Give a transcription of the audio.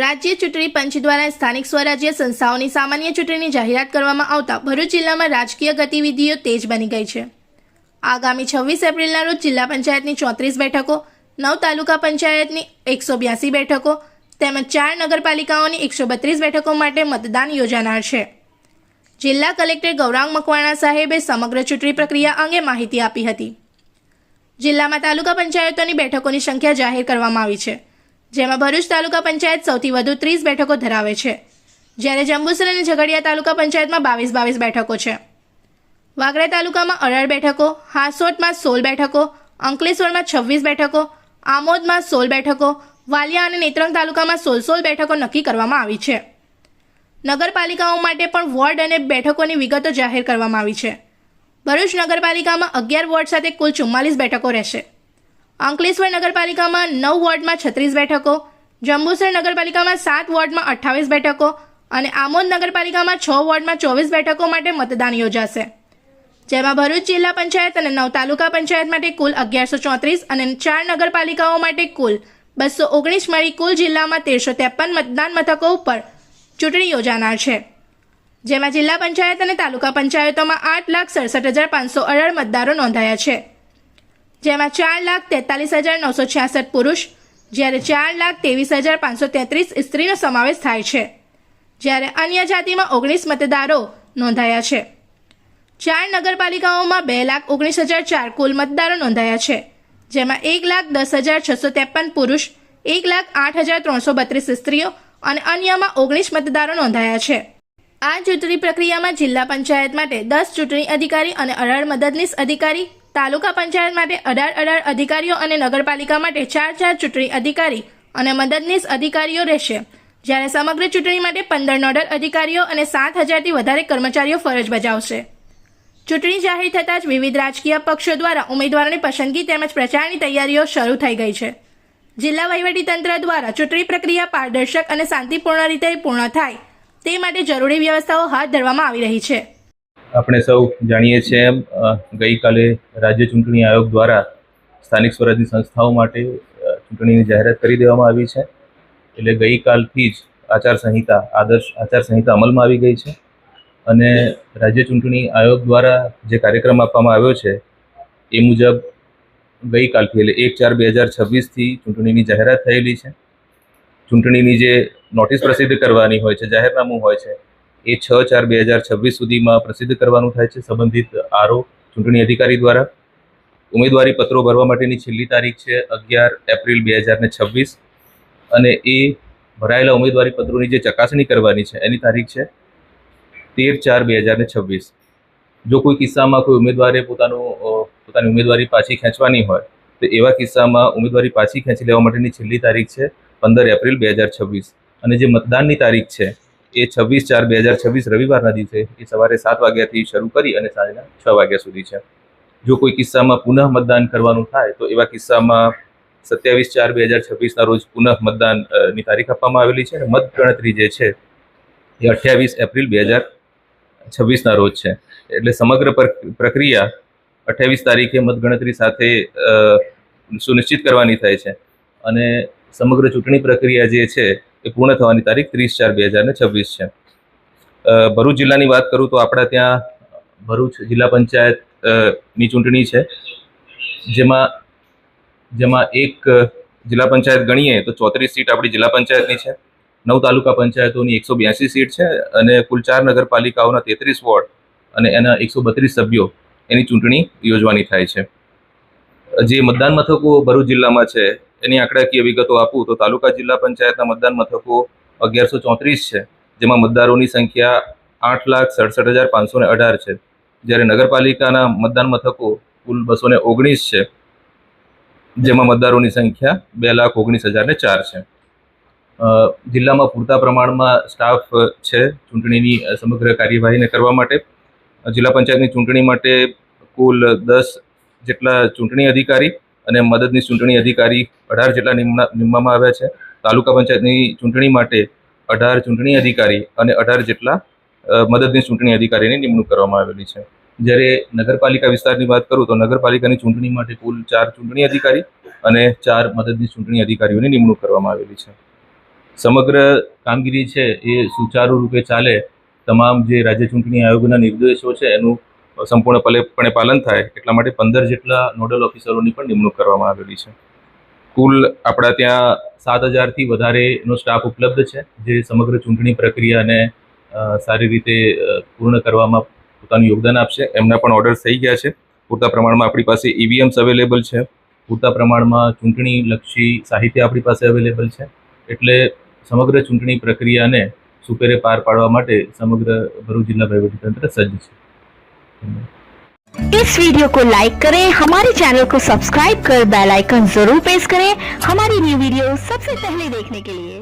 રાજ્ય ચૂંટણી પંચ દ્વારા સ્થાનિક સ્વરાજ્ય સંસ્થાઓની સામાન્ય ચૂંટણીની જાહેરાત કરવામાં આવતા ભરૂચ જિલ્લામાં રાજકીય ગતિવિધિઓ તેજ બની ગઈ છે। આગામી 26 એપ્રિલના રોજ જિલ્લા પંચાયતની 34 બેઠકો, 9 તાલુકા પંચાયતની 182 બેઠકો તેમજ 4 નગરપાલિકાઓની 132 બેઠકો માટે મતદાન યોજાનાર છે। જિલ્લા કલેક્ટર ગૌરાંગ મકવાણા સાહેબે સમગ્ર ચૂંટણી પ્રક્રિયા અંગે માહિતી આપી હતી। જિલ્લામાં તાલુકા પંચાયતોની બેઠકોની સંખ્યા જાહેર કરવામાં આવી છે, જેમાં ભરૂચ તાલુકા પંચાયત સૌથી વધુ 30 બેઠકો ધરાવે છે, જ્યારે જંબુસર અને ઝઘડિયા તાલુકા પંચાયતમાં 22 બેઠકો છે। વાગરા તાલુકામાં 18 બેઠકો, હાંસોટમાં 16 બેઠકો, અંકલેશ્વરમાં 26 બેઠકો, આમોદમાં 16 બેઠકો, વાલિયા અને નેત્રંગ તાલુકામાં 16 બેઠકો નક્કી કરવામાં આવી છે। નગરપાલિકાઓ માટે પણ વોર્ડ અને બેઠકોની વિગતો જાહેર કરવામાં આવી છે। ભરૂચ નગરપાલિકામાં 11 વોર્ડ સાથે કુલ 44 બેઠકો રહેશે। અંકલેશ્વર નગરપાલિકામાં 9 વોર્ડમાં 36 બેઠકો, જંબુસર નગરપાલિકામાં 7 વોર્ડમાં 28 બેઠકો અને આમોદ નગરપાલિકામાં 6 વોર્ડમાં 24 બેઠકો માટે મતદાન યોજાશે, જેમાં ભરૂચ જિલ્લા પંચાયત અને 9 તાલુકા પંચાયત માટે કુલ 1134 અને 4 નગરપાલિકાઓ માટે કુલ 219 મળી કુલ જિલ્લામાં 1353 મતદાન મથકો ઉપર ચૂંટણી યોજાનાર છે, જેમાં જિલ્લા પંચાયત અને તાલુકા પંચાયતોમાં 8,67,518 મતદારો નોંધાયા છે, જેમાં 4,43,966 પુરુષ જ્યારે 4,23,533 સ્ત્રીનો સમાવેશ થાય છે, જ્યારે અન્ય જાતિમાં 19 મતદારો નોંધાયા છે। 4 નગરપાલિકાઓમાં 2,19,004 કુલ મતદારો નોંધાયા છે, જેમાં 1,10,653 પુરુષ, 1,08,332 સ્ત્રીઓ અને અન્યમાં 19 મતદારો નોંધાયા છે। આ ચૂંટણી પ્રક્રિયામાં જિલ્લા પંચાયત માટે 10 ચૂંટણી અધિકારી અને 18 મદદનીશ અધિકારી, તાલુકા પંચાયત માટે 18 અધિકારીઓ અને નગરપાલિકા માટે 4 ચૂંટણી અધિકારી અને મદદનીશ અધિકારીઓ રહેશે, જ્યારે સમગ્ર ચૂંટણી માટે 15 નોડલ અધિકારીઓ અને 7,000થી વધારે કર્મચારીઓ ફરજ બજાવશે। ચૂંટણી જાહેર થતાં જ વિવિધ રાજકીય પક્ષો દ્વારા ઉમેદવારોની પસંદગી તેમજ પ્રચારની તૈયારીઓ શરૂ થઈ ગઈ છે। જિલ્લા વહીવટીતંત્ર દ્વારા ચૂંટણી પ્રક્રિયા પારદર્શક અને શાંતિપૂર્ણ રીતે પૂર્ણ થાય તે માટે જરૂરી વ્યવસ્થાઓ હાથ ધરવામાં આવી રહી છે। આપણે સૌ જાણીએ છીએ એમ ગઈકાલે રાજ્ય ચૂંટણી આયોગ દ્વારા સ્થાનિક સ્વરાજની સંસ્થાઓ માટે ચૂંટણીની જાહેરાત કરી દેવામાં આવી છે। એટલે ગઈકાલથી જ આદર્શ આચારસંહિતા અમલમાં આવી ગઈ છે અને રાજ્ય ચૂંટણી આયોગ દ્વારા જે કાર્યક્રમ આપવામાં આવ્યો છે એ મુજબ ગઈકાલથી એટલે 1/4/2026થી ચૂંટણીની જાહેરાત થયેલી છે। ચૂંટણીની જે નોટિસ પ્રસિદ્ધ કરવાની હોય છે, જાહેરનામું હોય છે, એ 6/4/2026 સુધીમાં પ્રસિદ્ધ કરવાનું થાય છે સંબંધિત આરઓ ચૂંટણી અધિકારી દ્વારા। ઉમેદવારી પત્રો ભરવા માટેની છેલ્લી તારીખ છે 11 એપ્રિલ 2026 અને એ ભરાયેલા ઉમેદવારી પત્રોની જે ચકાસણી કરવાની છે એની તારીખ છે 13/4/2026। જો કોઈ કિસ્સામાં કોઈ ઉમેદવારે પોતાની ઉમેદવારી પાછી ખેંચવાની હોય તો એવા કિસ્સામાં ઉમેદવારી પાછી ખેંચી લેવા માટેની છેલ્લી તારીખ છે 15 એપ્રિલ 2026 અને જે મતદાનની તારીખ છે એ 26/4/2026 રવિવારના દિવસે એ સવારે 7 વાગ્યાથી શરૂ કરી અને સાંજના 6 વાગ્યા સુધી છે। જો કોઈ કિસ્સામાં પુનઃ મતદાન કરવાનું થાય તો એવા કિસ્સામાં 27/4/2026ના રોજ પુનઃ મતદાનની તારીખ આપવામાં આવેલી છે અને મતગણતરી જે છે એ 28 એપ્રિલ 2026ના રોજ છે। એટલે સમગ્ર પ્રક્રિયા 28 તારીખે મતગણતરી સાથે સુનિશ્ચિત કરવાની થાય છે અને સમગ્ર ચૂંટણી પ્રક્રિયા જે છે એ પૂર્ણ થવાની તારીખ 30/4/2026 છે। ભરૂચ જિલ્લાની વાત કરું તો આપણા ત્યાં ભરૂચ જિલ્લા પંચાયતની ચૂંટણી છે, જેમાં એક જિલ્લા પંચાયત ગણીએ તો 34 સીટ આપણી જિલ્લા પંચાયતની છે, 9 તાલુકા પંચાયતોની 182 સીટ છે અને કુલ 4 નગરપાલિકાઓના 33 વોર્ડ અને એના 132 સભ્યો એની ચૂંટણી યોજવાની થાય છે। જે મતદાન મથકો ભરૂચ જિલ્લામાં છે એની આંકડાકીય વિગતો આપું તો તાલુકા જિલ્લા પંચાયતના મતદાન મથકો 1134 છે, જેમાં મતદારોની સંખ્યા 8,67,518 છે, જ્યારે નગરપાલિકાના મતદાન મથકો કુલ 219 છે, જેમાં મતદારોની સંખ્યા 2,19,004 છે। જિલ્લામાં પૂરતા પ્રમાણમાં સ્ટાફ છે ચૂંટણીની સમગ્ર કાર્યવાહીને કરવા માટે। જિલ્લા પંચાયતની ચૂંટણી માટે કુલ 10 જેટલા ચૂંટણી અધિકારી અને મદદનીશ ચૂંટણી અધિકારી 18 જેટલા નીમવામાં આવ્યા છે। તાલુકા પંચાયતની ચૂંટણી માટે 18 ચૂંટણી અધિકારી અને 18 જેટલા મદદનીશ ચૂંટણી અધિકારીની નિમણૂક કરવામાં આવેલી છે। જ્યારે નગરપાલિકા વિસ્તારની વાત કરું તો નગરપાલિકાની ચૂંટણી માટે કુલ 4 ચૂંટણી અધિકારી અને 4 મદદનીશ ચૂંટણી અધિકારીઓની નિમણૂક કરવામાં આવેલી છે। સમગ્ર કામગીરી છે એ સુચારુ રૂપે ચાલે, તમામ જે રાજ્ય ચૂંટણી આયોગના નિર્દેશો છે એનું સંપૂર્ણપણે પાલન થાય એટલા માટે 15 જેટલા નોડલ ઓફિસરોની પણ નિમણૂક કરવામાં આવેલી છે. કુલ આપણા ત્યાં 7,000થી વધારેનો સ્ટાફ ઉપલબ્ધ છે, જે સમગ્ર ચૂંટણી પ્રક્રિયાને સારી રીતે પૂર્ણ કરવામાં પોતાનું યોગદાન આપશે. એમના પણ ઓર્ડર થઈ ગયા છે. પૂરતા પ્રમાણમાં આપણી પાસે ઈવીએમ્સ અવેલેબલ છે, પૂરતા પ્રમાણમાં ચૂંટણીલક્ષી સાહિત્ય આપણી પાસે અવેલેબલ છે. એટલે સમગ્ર ચૂંટણી પ્રક્રિયાને સુપેરે પાર પાડવા માટે સમગ્ર ભરૂચ જિલ્લા વહીવટીતંત્ર સજ્જ છે. इस वीडियो को लाइक करें, हमारे चैनल को सब्सक्राइब कर बेल आइकन जरूर प्रेस करें हमारी न्यू वीडियो सबसे पहले देखने के लिए।